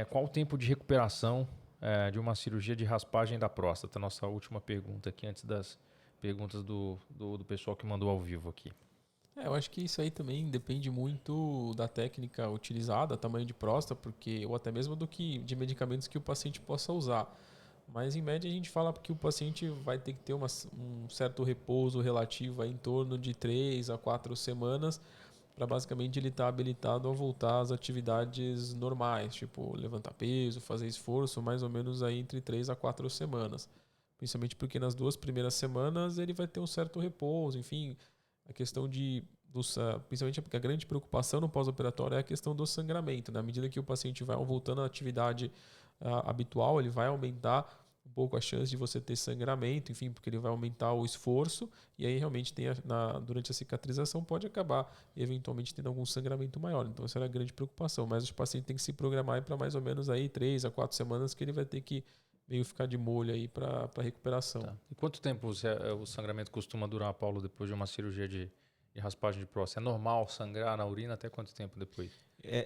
Qual o tempo de recuperação de uma cirurgia de raspagem da próstata? Nossa última pergunta aqui, antes das perguntas do pessoal que mandou ao vivo aqui. Eu acho que isso aí também depende muito da técnica utilizada, tamanho de próstata, porque ou até mesmo de medicamentos que o paciente possa usar. Mas em média a gente fala que o paciente vai ter que ter um certo repouso relativo em torno de 3 a 4 semanas para basicamente ele estar habilitado a voltar às atividades normais, tipo levantar peso, fazer esforço, mais ou menos aí entre 3 a 4 semanas. Principalmente porque nas 2 primeiras semanas ele vai ter um certo repouso, enfim, a questão principalmente porque a grande preocupação no pós-operatório é a questão do sangramento. Na medida que o paciente vai voltando à atividade habitual, ele vai aumentar um pouco a chance de você ter sangramento, enfim, porque ele vai aumentar o esforço e aí realmente durante a cicatrização pode acabar e eventualmente tendo algum sangramento maior. Então essa era a grande preocupação. Mas o paciente tem que se programar para mais ou menos aí 3 a 4 semanas que ele vai ter que meio ficar de molho aí para recuperação. Tá. E quanto tempo o sangramento costuma durar, Paulo, depois de uma cirurgia de raspagem de próstata? É normal sangrar na urina até quanto tempo depois?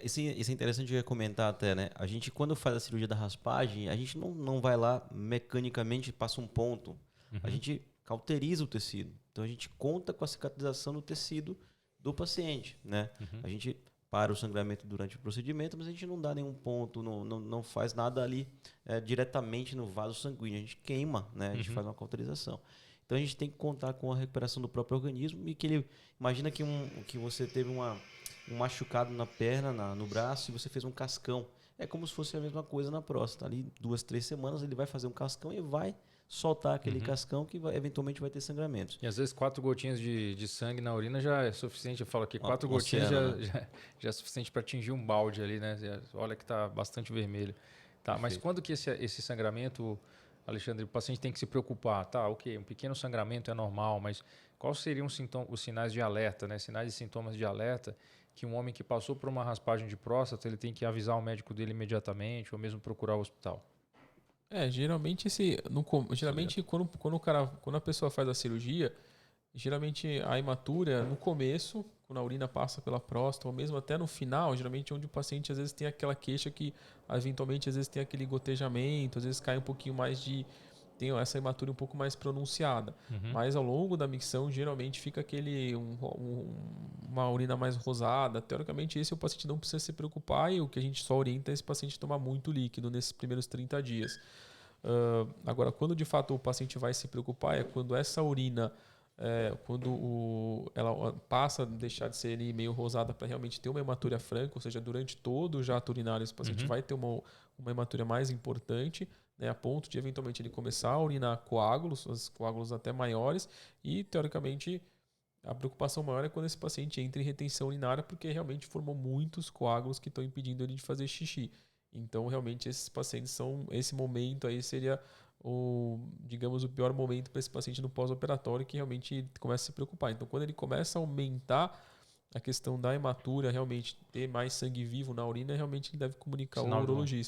Isso é interessante eu ia comentar até, né? A gente, quando faz a cirurgia da raspagem, a gente não vai lá mecanicamente passa um ponto. A gente cauteriza o tecido. Então a gente conta com a cicatrização do tecido do paciente, né? A gente para o sangramento durante o procedimento, mas a gente não dá nenhum ponto, não faz nada ali diretamente no vaso sanguíneo. A gente queima, né? A gente faz uma cauterização. Então a gente tem que contar com a recuperação do próprio organismo e que ele imagina que você teve um machucado na perna, no braço, e você fez um cascão. É como se fosse a mesma coisa na próstata. Ali 2, 3 semanas ele vai fazer um cascão e vai soltar aquele cascão que eventualmente vai ter sangramentos. E às vezes 4 gotinhas de sangue na urina já é suficiente. Eu falo que 4 gotinhas Oceano, né? já é suficiente para atingir um balde ali, né? Olha que está bastante vermelho. Tá, mas quando que esse sangramento, Alexandre, o paciente tem que se preocupar? Tá, ok, um pequeno sangramento é normal, mas quais seriam os sinais de alerta, né? Sinais e sintomas de alerta que um homem que passou por uma raspagem de próstata ele tem que avisar o médico dele imediatamente ou mesmo procurar o hospital? Geralmente geralmente quando a pessoa faz a cirurgia, geralmente a hematura no começo, quando a urina passa pela próstata, ou mesmo até no final, geralmente onde o paciente às vezes tem aquela queixa que eventualmente às vezes tem aquele gotejamento, às vezes cai um pouquinho mais tem essa hematura um pouco mais pronunciada. Mas ao longo da micção, geralmente fica uma urina mais rosada. Teoricamente, esse o paciente não precisa se preocupar e o que a gente só orienta é esse paciente tomar muito líquido nesses primeiros 30 dias. Agora, quando de fato o paciente vai se preocupar é quando essa urina quando ela passa a deixar de ser ali meio rosada para realmente ter uma hematúria franca, ou seja, durante todo o jato urinário esse paciente vai ter uma hematúria mais importante, né, a ponto de eventualmente ele começar a urinar coágulos, os coágulos até maiores, e teoricamente a preocupação maior é quando esse paciente entra em retenção urinária porque realmente formou muitos coágulos que estão impedindo ele de fazer xixi. Então, realmente, esses pacientes esse momento aí seria digamos, o pior momento para esse paciente no pós-operatório que realmente começa a se preocupar. Então, quando ele começa a aumentar a questão da hematúria, realmente ter mais sangue vivo na urina, realmente ele deve comunicar ao Sinal urologista.